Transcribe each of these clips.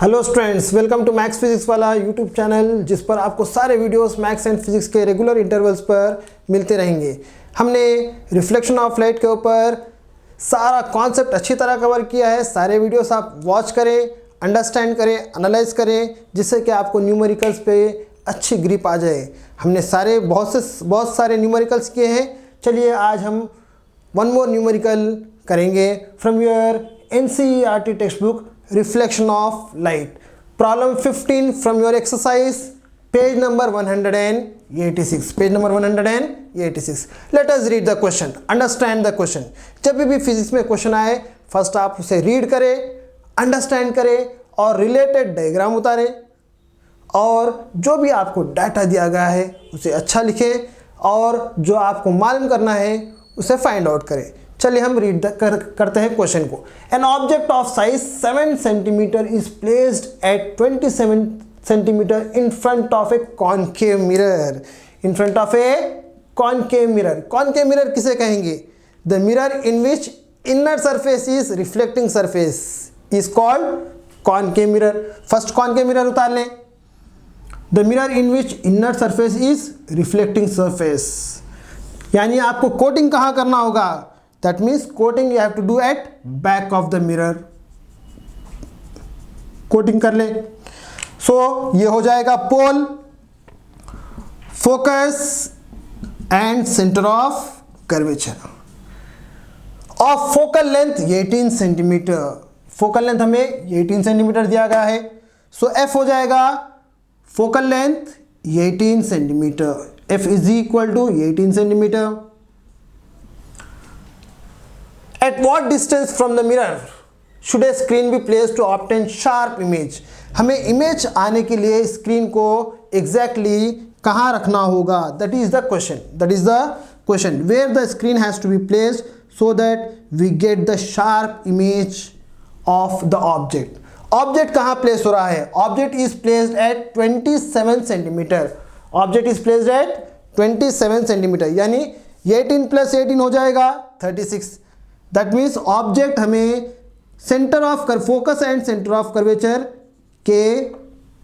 Hello students, welcome to maths physics वाला YouTube channel, जिस पर आपको सारे वीडियोस मैथ्स एंड फिजिक्स के रेगुलर इंटरवल्स पर मिलते रहेंगे। हमने रिफ्लेक्शन ऑफ लाइट के ऊपर सारा कॉन्सेप्ट अच्छी तरह कवर किया है। सारे वीडियोस आप वॉच करें, अंडरस्टैंड करें, एनालाइज करें, जिससे कि आपको न्यूमेरिकल्स पे अच्छी ग्रिप आ जाए। हमने बहुत सारे न्यूमेरिकल्स किए हैं। चलिए आज हम वन मोर न्यूमेरिकल करेंगे from your NCERT text book Reflection of Light. Problem 15 from your exercise, page number 186. Page number 186. Let us read the question. Understand the question. जब भी फिजिक्स में क्वेश्चन आए, फर्स्ट आप उसे रीड करें, understand करें और रिलेटेड डायग्राम उतारें, और जो भी आपको डाटा दिया गया है उसे अच्छा लिखें, और जो आपको मालूम करना है उसे फाइंड आउट करें। चलिए हम रीड करते हैं क्वेश्चन को। An object of size 7 centimetre is placed at 27 centimetre in front of A concave mirror. In front of A concave mirror. Concave mirror किसे कहेंगे? The mirror in which inner surface is reflecting surface is called concave mirror. First concave mirror उतार लें। The mirror in which inner surface is reflecting surface, यानी आपको coating कहाँ करना होगा? That means coating you have to do at back of the mirror. Coating कर ले। So ये हो जाएगा pole, focus and centre of curvature of focal length 18 centimetre. Focal length हमें 18 सेंटीमीटर दिया गया है। सो F हो जाएगा focal length 18 centimetre. F is equal to 18 centimetre. At what distance from the mirror should a screen be placed to obtain sharp image? हमें image आने के लिए स्क्रीन को एग्जैक्टली कहाँ रखना होगा? That is the question. That is the question. Where the screen has to be placed so that we get the sharp image of the object. Object कहाँ place हो रहा है? Object is placed at 27 centimeter. Object is placed at 27 centimeter. यानी 18 plus 18 हो जाएगा 36. That means object हमें centre of focus and centre of curvature के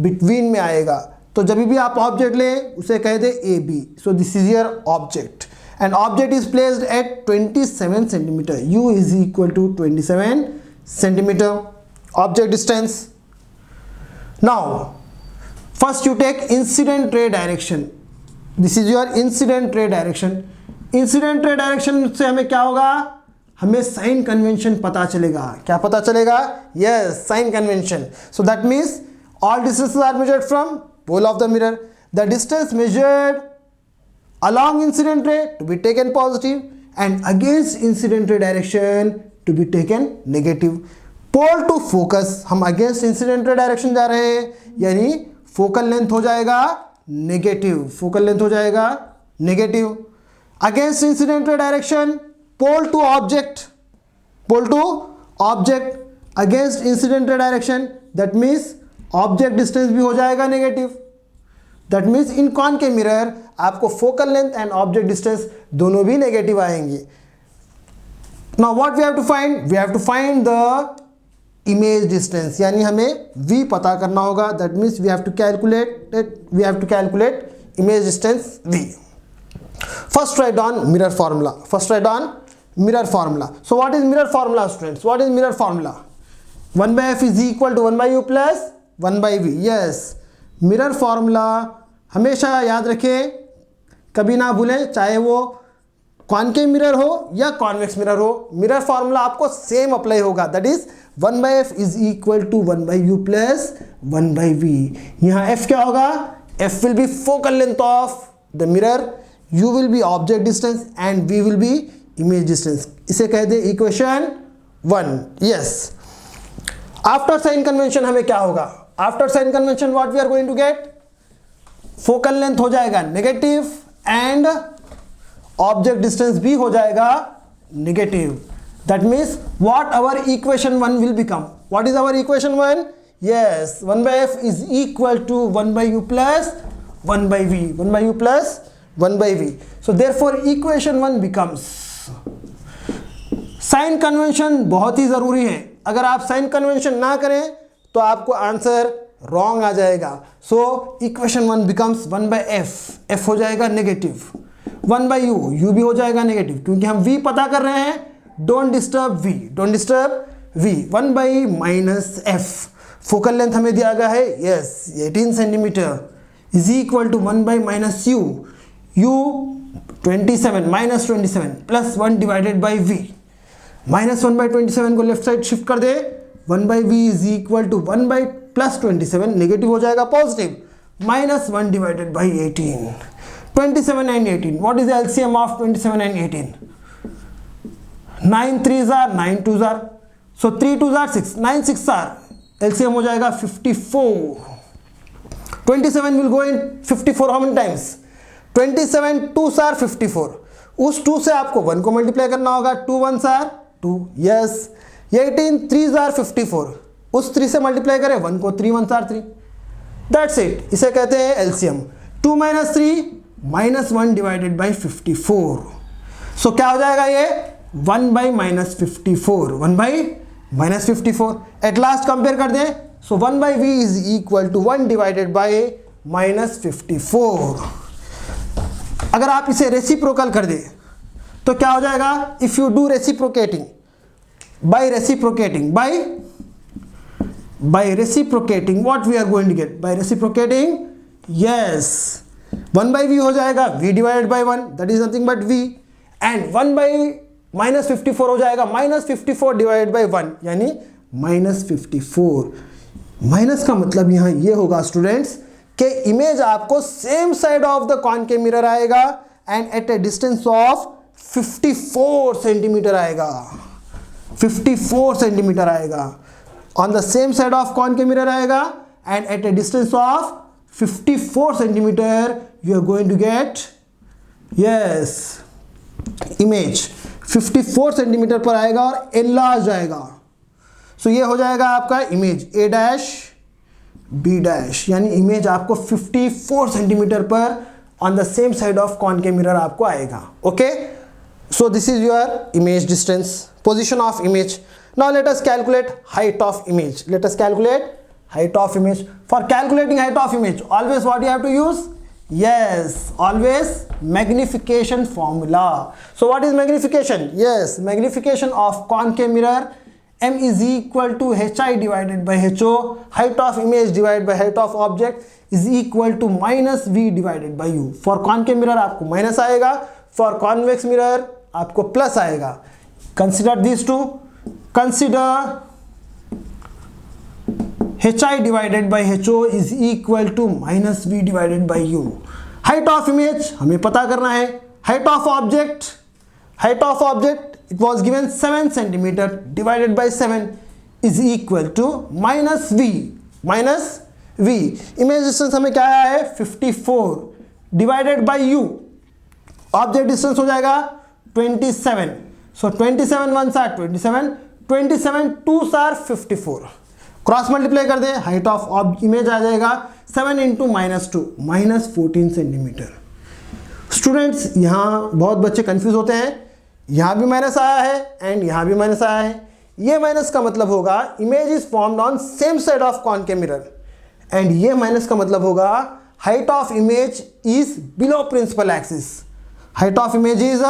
between में आएगा। तो जब भी आप ऑब्जेक्ट लें उसे कह दे A B. So this is your object and object is placed at 27 centimetre. U is equal to 27 centimetre object distance. Now first you take incident ray direction. This is your incident ray direction. Incident ray direction से हमें क्या होगा? हमें sign convention पता चलेगा। क्या पता चलेगा? Yes, sign convention. So that means all distances are measured from pole of the mirror. The distance measured along incident ray to be taken positive and against incident ray direction to be taken negative. Pole to focus, हम against incident ray direction जा रहे हैं, यानी focal length हो जाएगा negative. Focal length हो जाएगा negative. Against incident ray direction pole to object, pole to object against incident ray direction, that means object distance भी हो जाएगा negative. That means in concave mirror आपको focal length and object distance दोनों भी negative आएंगे। Now what we have to find? We have to find the image distance, यानी हमें v पता करना होगा। That means we have to calculate image distance v। First write down mirror formula. First write down mirror formula. So what is mirror formula, students? What is mirror formula? 1 by f is equal to 1 by u plus 1 by v. Yes, mirror formula हमेशा याद रखें, कभी ना भूलें, चाहे वो concave mirror हो या कॉन्वेक्स मिरर हो, मिरर फॉर्मूला आपको सेम अप्लाई होगा। That is 1 by f is equal to 1 by u plus 1 by v. यहाँ f क्या होगा? f will be focal length of the mirror, u will be object distance and v will be image distance. इसे कह दे equation 1. Yes, after sign convention हमें क्या होगा? After sign convention what we are going to get? Focal length हो जाएगा negative and object distance भी हो जाएगा negative. That means what our equation 1 will become? What is our equation 1? Yes, 1 by f is equal to 1 by u plus 1 by v. 1 by u plus 1 by v. So therefore equation 1 becomes, sign convention बहुत ही ज़रूरी है। अगर आप sign convention ना करें तो आपको आंसर रॉन्ग आ जाएगा। So equation 1 becomes 1/f, f हो जाएगा नेगेटिव, 1/u, u भी हो जाएगा नेगेटिव, क्योंकि हम v पता कर रहे हैं, don't disturb v, don't disturb v, 1/-f, focal length हमें दिया गया है, yes 18 centimetre, is equal to 1/-u, u 27 -27 plus 1 divided by v, -1/27 को लेफ्ट साइड शिफ्ट कर दे, 1/v is equal to 1/+27, negative हो जाएगा positive, -1 divided by 18, 27 and 18, what is the LCM of 27 and 18? 9 3s are 9 2s are, so 3 2s are 6, 9 6 are, LCM हो जाएगा 54, 27 will go in 54 how many times? 27 2s are 54, उस 2 से आपको 1 को multiply करना होगा, 2 1s are 2, yes, 18 3s are 54, उस 3 से मल्टीप्लाई करें 1 को, 3 1s are 3, that's it, इसे कहते हैं LCM। 2 - 3 -1 डिवाइडेड बाई 54, सो क्या हो जाएगा ये 1/-54, 1/-54, एट लास्ट कंपेयर कर दें, so 1/v is equal to 1 divided by -54। अगर आप इसे रेसिप्रोकल कर दें तो क्या हो जाएगा, if you do reciprocating by reciprocating by reciprocating, what we are going to get by reciprocating, yes, 1/v हो जाएगा v divided by 1, that is nothing but v, and 1/-54 हो जाएगा -54 डिवाइडेड बाई 1, यानी -54। माइनस का मतलब यहाँ ये होगा स्टूडेंट्स कि इमेज आपको same side of the concave mirror आएगा and at a distance of 54 centimetre आएगा, 54 सेंटीमीटर आएगा, on the same side of concave mirror आएगा and at a distance of 54 centimetre you are going to get, yes, image 54 centimetre पर आएगा और enlarge आएगा। सो ये हो जाएगा आपका इमेज A', B', यानी इमेज आपको 54 सेंटीमीटर पर on the same side of concave mirror आपको आएगा। Okay, so this is your image distance, position of image. Now let us calculate height of image. Let us calculate height of image. For calculating height of image, always what you have to use? Yes, always magnification formula. So what is magnification? Yes, magnification of concave mirror, m is equal to hi divided by ho, height of image divided by height of object is equal to -v divided by u. For concave mirror आपको minus आएगा, for convex mirror आपको plus आएगा। Consider these two. Consider hi divided by ho is equal to -v divided by u. Height of image हमें पता करना है, height of object it was given 7 centimeter divided by 7 is equal to -v, image distance हमें क्या आया है 54 divided by u, object distance हो जाएगा 27, so 27 1s are 27, 27 2s are 54, cross multiply कर दें, हाइट ऑफ इमेज आ जाएगा 7 × -2 -14 सेंटीमीटर। स्टूडेंट्स यहाँ बहुत बच्चे कंफ्यूज होते हैं, यहाँ भी माइनस आया है एंड यहाँ भी माइनस आया है, ये माइनस का मतलब होगा image is formed on same side of concave mirror, and ये माइनस का मतलब होगा height of image is below principal axis, height of image is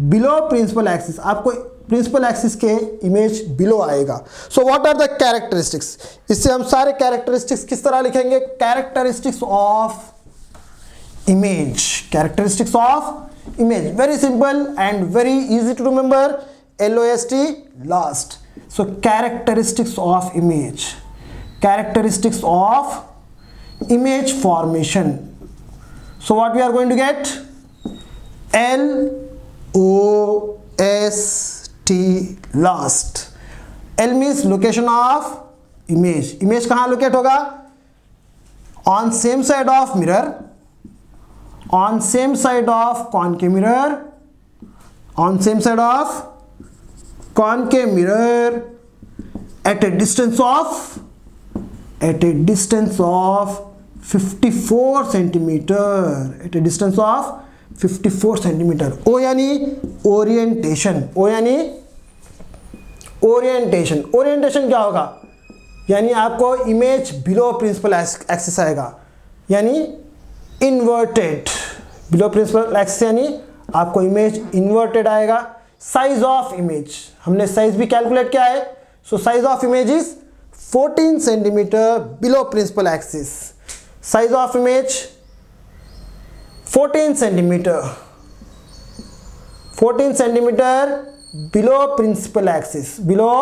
below principal axis, आपको प्रिंसिपल एक्सिस के इमेज बिलो आएगा। So what are the characteristics, इससे हम सारे कैरेक्टरिस्टिक्स किस तरह लिखेंगे, characteristics of image, characteristics of image, very simple and very easy to remember, LOST last. So characteristics of image, characteristics of image formation, so what we are going to get, LOST lost. L means location of image, image कहाँ locate होगा, on same side of mirror, on same side of concave mirror, on same side of concave mirror at a distance of 54 centimetre, at a distance of 54 centimetre. O यानी orientation, ओ यानी orientation, orientation क्या होगा, यानी आपको image below principal axis आएगा, यानी inverted. Below principal axis यानी आपको image inverted size. Of of इमेज, हमने साइज भी कैलकुलेट किया है। So size of image is 14 centimetre below principal axis. Size of image 14 centimetre, 14 centimetre below principal axis, below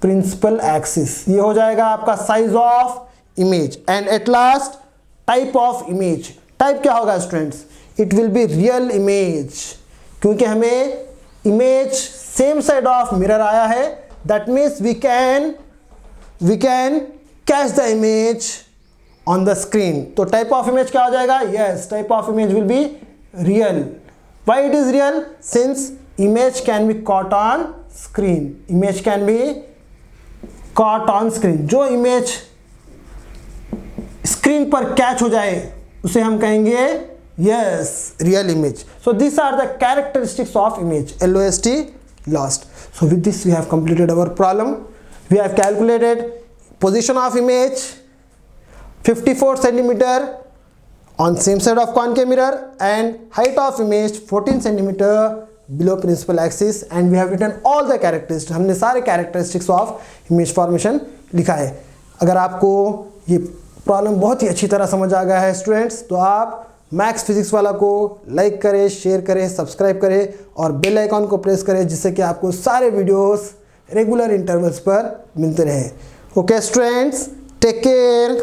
principal axis. ये हो जाएगा आपका size of image. And at last type of image. टाइप क्या होगा students? It will be real image, क्योंकि हमें image same side of mirror आया है। That means we can catch the image on the screen. तो टाइप ऑफ इमेज क्या हो जाएगा? Yes, type of image will be real. Why it is real? Since image can be caught on screen, image can be caught on screen। जो image screen पर catch हो जाए उसे हम कहेंगे yes real image. So this are the characteristics of image, LOST lost। So with this we have completed our problem। We have calculated position of image 54 centimeter on same side of concave mirror and height of image 14 centimeter below principal axis, and we have written all the characteristics। हमने सारे characteristics of image formation लिखा है। अगर आपको ये problem बहुत ही अच्छी तरह समझ आ गया है स्टूडेंट्स, तो आप मैथ्स फिजिक्स वाला को लाइक करें, शेयर करें, सब्सक्राइब करें और बेल आइकॉन को प्रेस करें, जिससे कि आपको सारे वीडियोस रेगुलर इंटरवल्स पर मिलते रहें। Okay students, take care.